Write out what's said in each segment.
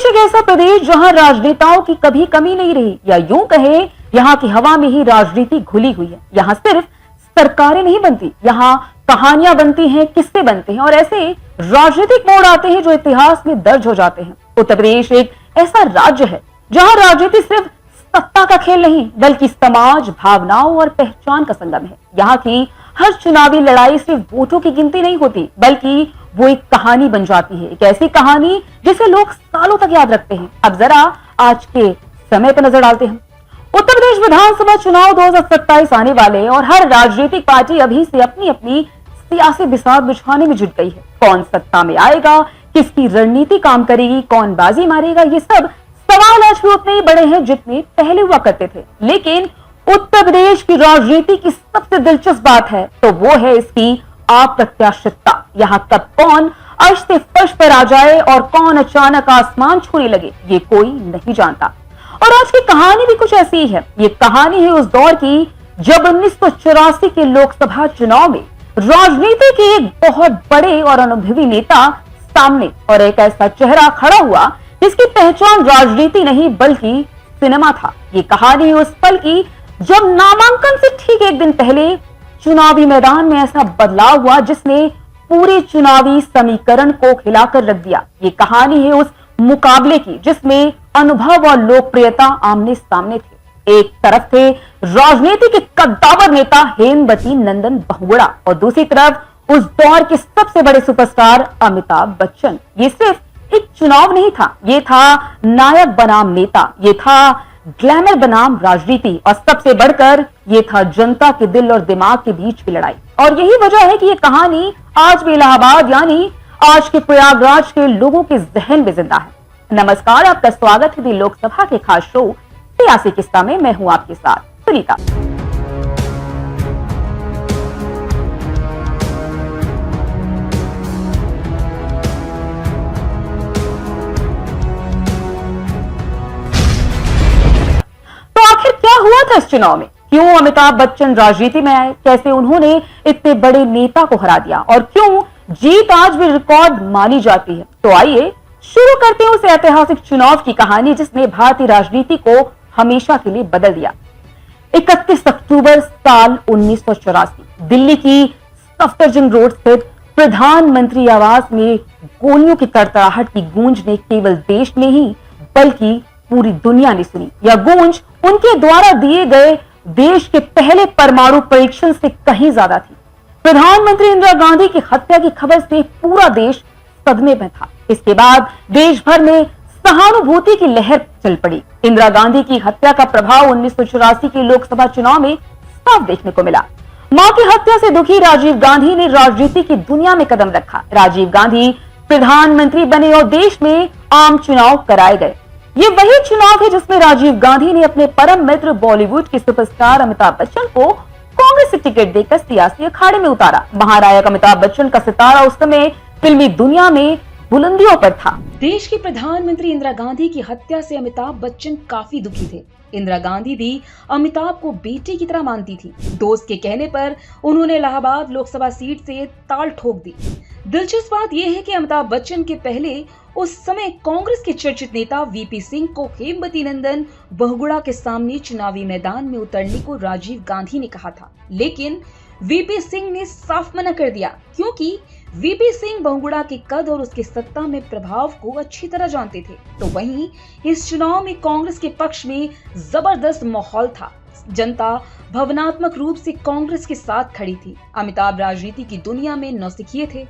एक ऐसा प्रदेश जहां राजनेताओं की कभी कमी नहीं रही, या यूं कहें यहाँ की हवा में ही राजनीति घुली हुई है। यहाँ सिर्फ सरकारें नहीं बनती, यहाँ कहानियां बनती हैं, किस्से बनते हैं और ऐसे राजनीतिक मोड़ आते हैं जो इतिहास में दर्ज हो जाते हैं। उत्तर प्रदेश एक ऐसा राज्य है जहां राजनीति सिर्फ सत्ता का खेल नहीं बल्कि समाज, भावनाओं और पहचान का संगम है। यहाँ की हर चुनावी लड़ाई सिर्फ वोटों की गिनती नहीं होती बल्कि वो एक कहानी बन जाती है, एक ऐसी कहानी जिसे लोग सालों तक याद रखते हैं। अब जरा आज के समय पर नजर डालते हैं। उत्तर प्रदेश विधानसभा चुनाव 2027 आने वाले और हर राजनीतिक पार्टी अभी से अपनी अपनी सियासी बिसात बिछाने में जुट गई है। कौन सत्ता में आएगा, किसकी रणनीति काम करेगी, कौन बाजी मारेगा, ये सब सवाल आज भी उतने ही बड़े हैं जितने पहले हुआ करते थे। लेकिन उत्तर प्रदेश की राजनीति की सबसे दिलचस्प बात है तो वो है इसकी अप्रत्याशितता। यहाँ कब कौन अर्श से फर्श पर आ जाए और कौन अचानक आसमान छूने लगे, ये कोई नहीं जानता। और आज की कहानी भी कुछ ऐसी ही है। ये कहानी है उस दौर की जब 1984 के लोकसभा चुनाव में राजनीति के एक बहुत बड़े और अनुभवी नेता सामने और एक ऐसा चेहरा खड़ा हुआ जिसकी पहचान राजनीति नहीं बल्कि सिनेमा था। ये कहानी है उस पल की जब नामांकन से ठीक एक दिन पहले चुनावी मैदान में ऐसा बदलाव हुआ जिसने पूरे चुनावी समीकरण को हिलाकर रख दिया। ये कहानी है उस मुकाबले की जिसमें अनुभव और लोकप्रियता आमने सामने थे। एक तरफ थे राजनीति के कद्दावर नेता हेमवती नंदन बहुगुणा और दूसरी तरफ उस दौर के सबसे बड़े सुपरस्टार अमिताभ बच्चन। ये सिर्फ एक चुनाव नहीं था, ये था नायक बनाम नेता, ये था ग्लैमर बनाम राजनीति और सबसे बढ़कर ये था जनता के दिल और दिमाग के बीच की लड़ाई। और यही वजह है कि ये कहानी आज भी इलाहाबाद यानी आज के प्रयागराज के लोगों के जहन में जिंदा है। नमस्कार, आपका स्वागत है लोकसभा के खास शो सियासी किस्सा में। मैं हूं आपके साथ सुनीता। तो आखिर क्या हुआ था इस चुनाव में? क्यों अमिताभ बच्चन राजनीति में आए? कैसे उन्होंने इतने बड़े नेता को हरा दिया और क्यों जीत आज भी रिकॉर्ड मानी जाती है? तो आइए शुरू करते हैं उस ऐतिहासिक चुनाव की कहानी जिसने भारतीय राजनीति को हमेशा के लिए बदल दिया। 31 अक्टूबर साल 1984 दिल्ली की सफदरजंग रोड स्थित प्रधानमंत्री आवास में गोलियों की तड़तड़ाहट की गूंज ने केवल देश में ही बल्कि पूरी दुनिया ने सुनी। यह गूंज उनके द्वारा दिए गए देश के पहले परमाणु परीक्षण से कहीं ज्यादा थी। प्रधानमंत्री इंदिरा गांधी की हत्या की खबर से पूरा देश सदमे में था। इसके बाद देश भर में सहानुभूति की लहर चल पड़ी। इंदिरा गांधी की हत्या का प्रभाव 1984 के लोकसभा चुनाव में साफ देखने को मिला। मां की हत्या से दुखी राजीव गांधी ने राजनीति की दुनिया में कदम रखा। राजीव गांधी प्रधानमंत्री बने और देश में आम चुनाव कराए गए। ये वही चुनाव है जिसमें राजीव गांधी ने अपने परम मित्र बॉलीवुड के सुपरस्टार अमिताभ बच्चन को कांग्रेस से टिकट देकर सियासी अखाड़े में उतारा। महानायक अमिताभ बच्चन का सितारा उस समय फिल्मी दुनिया में बुलंदियों पर था। देश की प्रधानमंत्री इंदिरा गांधी की हत्या से अमिताभ बच्चन काफी दुखी थे। इंदिरा गांधी भी अमिताभ को बेटे की तरह मानती थी। दोस्त के कहने पर उन्होंने इलाहाबाद लोकसभा सीट से ताल ठोक दी। दिलचस्प बात यह है कि अमिताभ बच्चन के पहले उस समय कांग्रेस के चर्चित नेता वीपी सिंह को हेमवती नंदन बहुगुणा के सामने चुनावी मैदान में उतरने को राजीव गांधी ने कहा था, लेकिन वीपी सिंह ने साफ मना कर दिया क्योंकि वीपी सिंह बहुगुणा के कद और उसके सत्ता में प्रभाव को अच्छी तरह जानते थे। तो वहीं इस चुनाव में कांग्रेस के पक्ष में जबरदस्त माहौल था। जनता भावनात्मक रूप से कांग्रेस के साथ खड़ी थी। अमिताभ राजनीति की दुनिया में नौसिखिए थे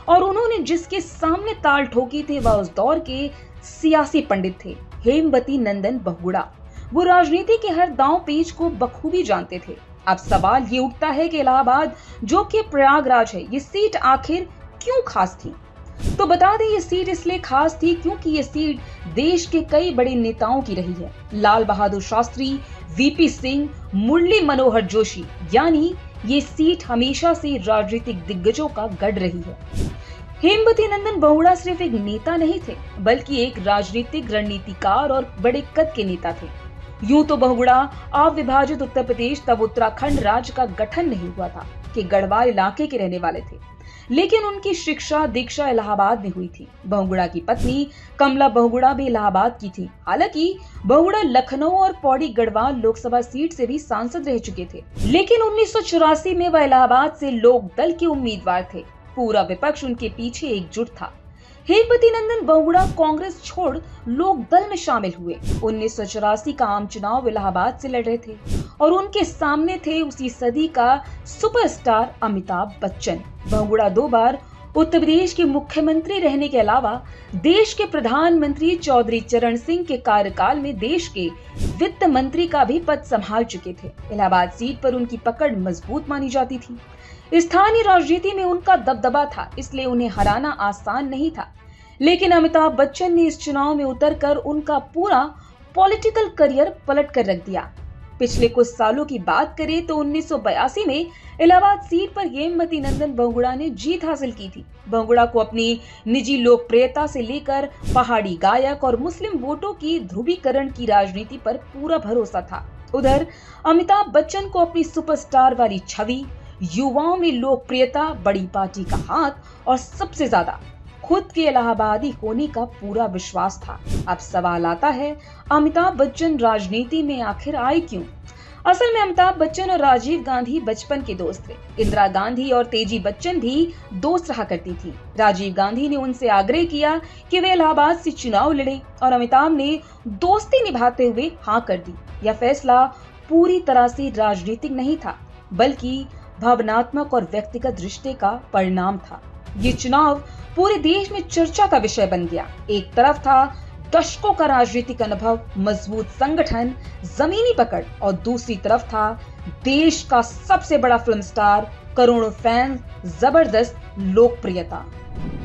और उन्होंने जिसके सामने ताल ठोकी थे वह उस दौर के सियासी पंडित थे, हेमवती नंदन बहुगुणा। वो राजनीति के हर दांव पेच को बखूबी जानते थे। अब सवाल ये उठता है कि इलाहाबाद जो कि प्रयागराज है, ये सीट आखिर क्यों खास थी? तो बता दें ये सीट इसलिए खास थी क्योंकि ये सीट देश के कई बड़े नेताओं की रही है। लाल बहादुर शास्त्री, वीपी सिंह, मुरली मनोहर जोशी, यानी ये सीट हमेशा से राजनीतिक दिग्गजों का गढ़ रही है। हेमवती नंदन बहुगुणा सिर्फ एक नेता नहीं थे बल्कि एक राजनीतिक रणनीतिकार और बड़े कद के नेता थे। यूं तो बहुगुणा अविभाजित उत्तर प्रदेश तब उत्तराखंड राज्य का गठन नहीं हुआ था कि गढ़वाल इलाके के रहने वाले थे, लेकिन उनकी शिक्षा दीक्षा इलाहाबाद में हुई थी। बहुगुणा की पत्नी कमला बहुगुणा भी इलाहाबाद की थी। हालांकि बहुगुणा लखनऊ और पौड़ी गढ़वाल लोकसभा सीट से भी सांसद रह चुके थे, लेकिन 1984 में वह इलाहाबाद से लोक दल के उम्मीदवार थे। पूरा विपक्ष उनके पीछे एकजुट था। हेमवती नंदन बहुगुणा कांग्रेस छोड़ लोक दल में शामिल हुए। 1984 का आम चुनाव इलाहाबाद से लड़ रहे थे और उनके सामने थे उसी सदी का सुपरस्टार अमिताभ बच्चन। बहुगुणा 2 बार उत्तर प्रदेश के मुख्यमंत्री रहने के अलावा देश के प्रधानमंत्री चौधरी चरण सिंह के कार्यकाल में देश के वित्त मंत्री का भी पद संभाल चुके थे। इलाहाबाद सीट पर उनकी पकड़ मजबूत मानी जाती थी। स्थानीय राजनीति में उनका दबदबा था, इसलिए उन्हें हराना आसान नहीं था। लेकिन अमिताभ बच्चन ने इस चुनाव में उतरकर उनका पूरा पॉलिटिकल करियर पलट कर रख दिया। पिछले कुछ सालों की बात करें तो 1982 में इलाहाबाद सीट पर हेमवती नंदन बहुगुणा ने जीत हासिल की थी। बहुगुणा को अपनी निजी लोकप्रियता से लेकर पहाड़ी गायक और मुस्लिम वोटों की ध्रुवीकरण की राजनीति पर पूरा भरोसा था। उधर अमिताभ बच्चन को अपनी सुपरस्टार वाली छवि, युवाओं में लोकप्रियता, बड़ी पार्टी का हाथ और सबसे ज्यादा खुद के इलाहाबादी होने का पूरा विश्वास था। अब सवाल आता है, अमिताभ बच्चन राजनीति में आखिर आए क्यों? असल में अमिताभ बच्चन और राजीव गांधी बचपन के दोस्त थे। इंदिरा गांधी और तेजी बच्चन भी दोस्त रहा करती थी। राजीव गांधी ने उनसे आग्रह किया कि वे इलाहाबाद से चुनाव लड़े और अमिताभ ने दोस्ती निभाते हुए हाँ कर दी। यह फैसला पूरी तरह से राजनीतिक नहीं था, बल्कि भावनात्मक और व्यक्तिगत रिश्ते का परिणाम था। ये चुनाव पूरे देश में चर्चा का विषय बन गया। एक तरफ था दशकों का राजनीतिक अनुभव, मजबूत संगठन, जमीनी पकड़, और दूसरी तरफ था देश का सबसे बड़ा फिल्म स्टार, करोड़ों फैंस, जबरदस्त लोकप्रियता।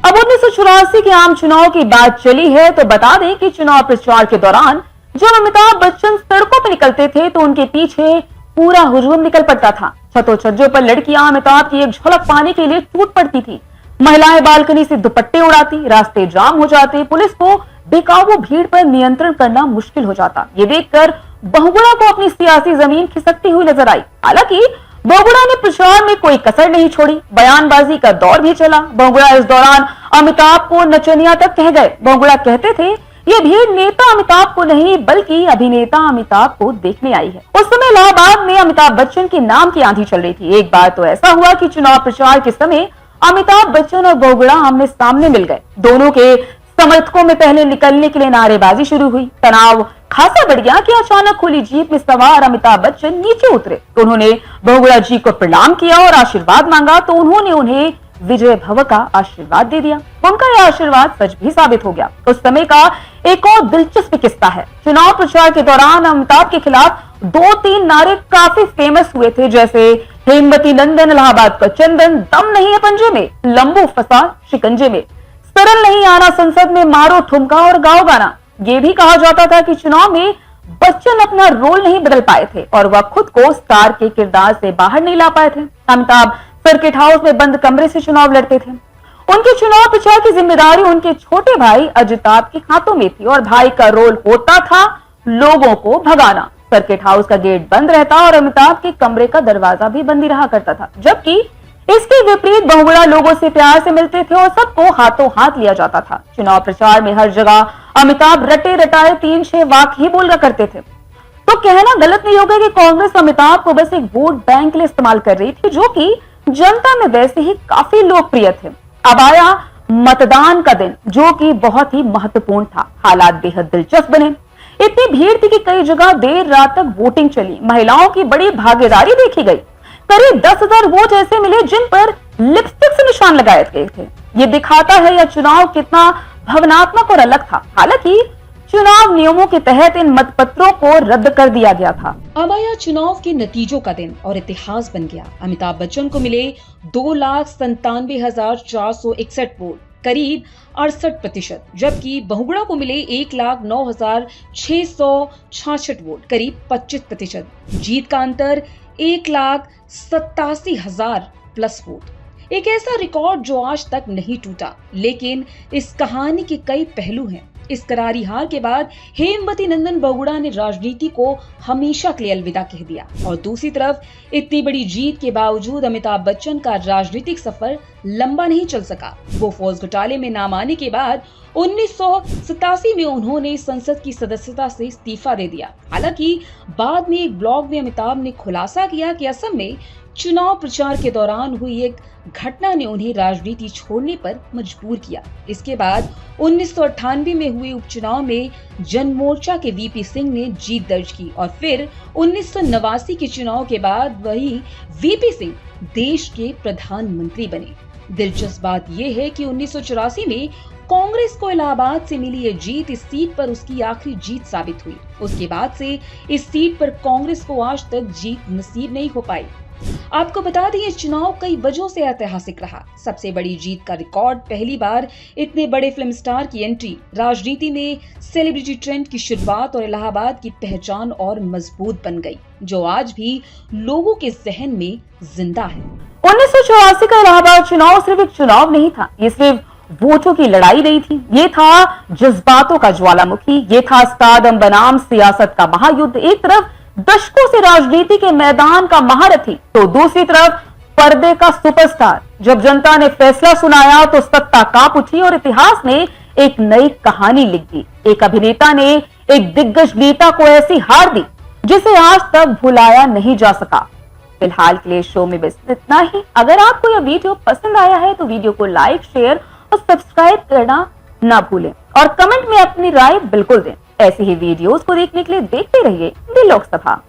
अब 1984 के आम चुनाव की बात चली है तो बता दें कि चुनाव प्रचार के दौरान जब अमिताभ बच्चन सड़कों पर निकलते थे तो उनके पीछे पूरा हुजूम निकल पड़ता था। छतों छज्जों पर लड़कियां अमिताभ की एक झलक पाने के लिए टूट पड़ती थी। महिलाएं बालकनी से दुपट्टे उड़ाती, रास्ते जाम हो जाते, पुलिस को बेकाबू भीड़ पर नियंत्रण करना मुश्किल हो जाता। ये देखकर बहुगुणा को अपनी सियासी जमीन खिसकती हुई नजर आई। हालांकि बहुगुणा ने प्रचार में कोई कसर नहीं छोड़ी, बयानबाजी का दौर भी चला। बहुगुणा इस दौरान अमिताभ को नचनिया तक कह गए। बहुगुणा कहते थे, ये भीड़ नेता अमिताभ को नहीं बल्कि अभिनेता अमिताभ को देखने आई है। उस समय इलाहाबाद में अमिताभ बच्चन के नाम की आंधी चल रही थी। एक बार तो ऐसा हुआ कि चुनाव प्रचार के समय अमिताभ बच्चन और बहुगुणा आमने सामने मिल गए। दोनों के समर्थकों में पहले निकलने के लिए नारेबाजी शुरू हुई। तनाव खासा बढ़ गया कि अचानक खुली जीप में सवार अमिताभ बच्चन नीचे उतरे। उन्होंने बहुगुणा जी को प्रणाम किया और आशीर्वाद मांगा तो उन्होंने उन्हें विजय भव का आशीर्वाद दे दिया। उनका यह आशीर्वाद सच भी साबित हो गया। उस समय का एक और दिलचस्प किस्सा है। चुनाव प्रचार के दौरान अमिताभ के खिलाफ 2-3 नारे काफी फेमस हुए थे, जैसे हेमवती नंदन इलाहाबाद का चंदन, दम नहीं है पंजे में, लंबू फंसा शिकंजे में, सरल नहीं आना संसद में, मारो ठुमका और गाओ गाना। ये भी कहा जाता था कि चुनाव में बच्चन अपना रोल नहीं बदल पाए थे और वह खुद को स्टार के किरदार से बाहर नहीं ला पाए थे। अमिताभ सर्किट हाउस में बंद कमरे से चुनाव लड़ते थे। उनके चुनाव प्रचार की जिम्मेदारी उनके छोटे भाई अजिताभ के हाथों में थी और भाई का रोल होता था लोगों को भगाना। सर्किट हाउस का गेट बंद रहता और अमिताभ के कमरे का दरवाजा भी बंद ही रहा करता था, जबकि इसके विपरीत बहुगुणा लोगों से प्यार से मिलते थे और सबको हाथों हाथ लिया जाता था। चुनाव प्रचार में हर जगह अमिताभ रटे रटाए 3-6 वाक्य ही बोला करते थे। तो कहना गलत नहीं होगा कि कांग्रेस अमिताभ को बस एक वोट बैंक के लिए इस्तेमाल कर रही थी, जो कि जनता में वैसे ही काफी लोकप्रिय थे। अब आया मतदान का दिन, जो कि बहुत ही महत्वपूर्ण था। हालात बेहद दिलचस्प बने। इतनी भीड़ थी कि कई जगह देर रात तक वोटिंग चली। महिलाओं की बड़ी भागीदारी देखी गई। करीब 10,000 वोट ऐसे मिले जिन पर लिपस्टिक से निशान लगाए गए थे। ये दिखाता है यह चुनाव कितना भावनात्मक और अलग था। हालांकि चुनाव नियमों के तहत इन मतपत्रों को रद्द कर दिया गया था। अब आया चुनाव के नतीजों का दिन और इतिहास बन गया। अमिताभ बच्चन को मिले 2,97,461 वोट, करीब 68%, जबकि बहुगुणा को मिले 1,09,666 वोट, करीब 25%। जीत का अंतर 1,87,000 प्लस वोट, एक ऐसा रिकॉर्ड जो आज तक नहीं टूटा। लेकिन इस कहानी के कई पहलू हैं। इस करारी हार के बाद हेमवती नंदन बहुगुणा ने राजनीति को हमेशा के लिए अलविदा कह दिया और दूसरी तरफ इतनी बड़ी जीत के बावजूद अमिताभ बच्चन का राजनीतिक सफर लंबा नहीं चल सका। बोफोर्स घोटाले में नाम आने के बाद 1987 में उन्होंने संसद की सदस्यता से इस्तीफा दे दिया। हालांकि बाद में एक ब्लॉग में अमिताभ ने खुलासा किया कि असम में चुनाव प्रचार के दौरान हुई एक घटना ने उन्हें राजनीति छोड़ने पर मजबूर किया। इसके बाद 1998 में हुए उपचुनाव में जन मोर्चा के वीपी सिंह ने जीत दर्ज की और फिर 1989 के चुनाव के बाद वही वीपी सिंह देश के प्रधानमंत्री बने। दिलचस्प बात यह है कि 1984 में कांग्रेस को इलाहाबाद से मिली ये जीत इस सीट पर उसकी आखिरी जीत साबित हुई। उसके बाद से इस सीट पर कांग्रेस को आज तक जीत नसीब नहीं हो पाई। आपको बता दें, ये चुनाव कई वजहों से ऐतिहासिक रहा। सबसे बड़ी जीत का रिकॉर्ड, पहली बार इतने बड़े फिल्म स्टार की एंट्री, राजनीति में सेलिब्रिटी ट्रेंड की शुरुआत और इलाहाबाद की पहचान और मजबूत बन गई, जो आज भी लोगों के जहन में जिंदा है। 1984 का इलाहाबाद चुनाव सिर्फ एक चुनाव नहीं था, ये सिर्फ वोटों की लड़ाई नहीं थी, ये था जज्बातों का ज्वालामुखी, ये था सादम बनाम सियासत का महायुद्ध। एक तरफ दशकों से राजनीति के मैदान का महारथी, तो दूसरी तरफ पर्दे का सुपरस्टार। जब जनता ने फैसला सुनाया तो सत्ता कांप उठी और इतिहास ने एक नई कहानी लिख दी। एक अभिनेता ने एक दिग्गज नेता को ऐसी हार दी जिसे आज तक भुलाया नहीं जा सका। फिलहाल के लिए शो में बस इतना ही। अगर आपको यह वीडियो पसंद आया है तो वीडियो को लाइक, शेयर और सब्सक्राइब करना ना भूलें और कमेंट में अपनी राय बिल्कुल दें। ऐसी ही वीडियोस को देखने के लिए देखते रहिए दी लोकसभा।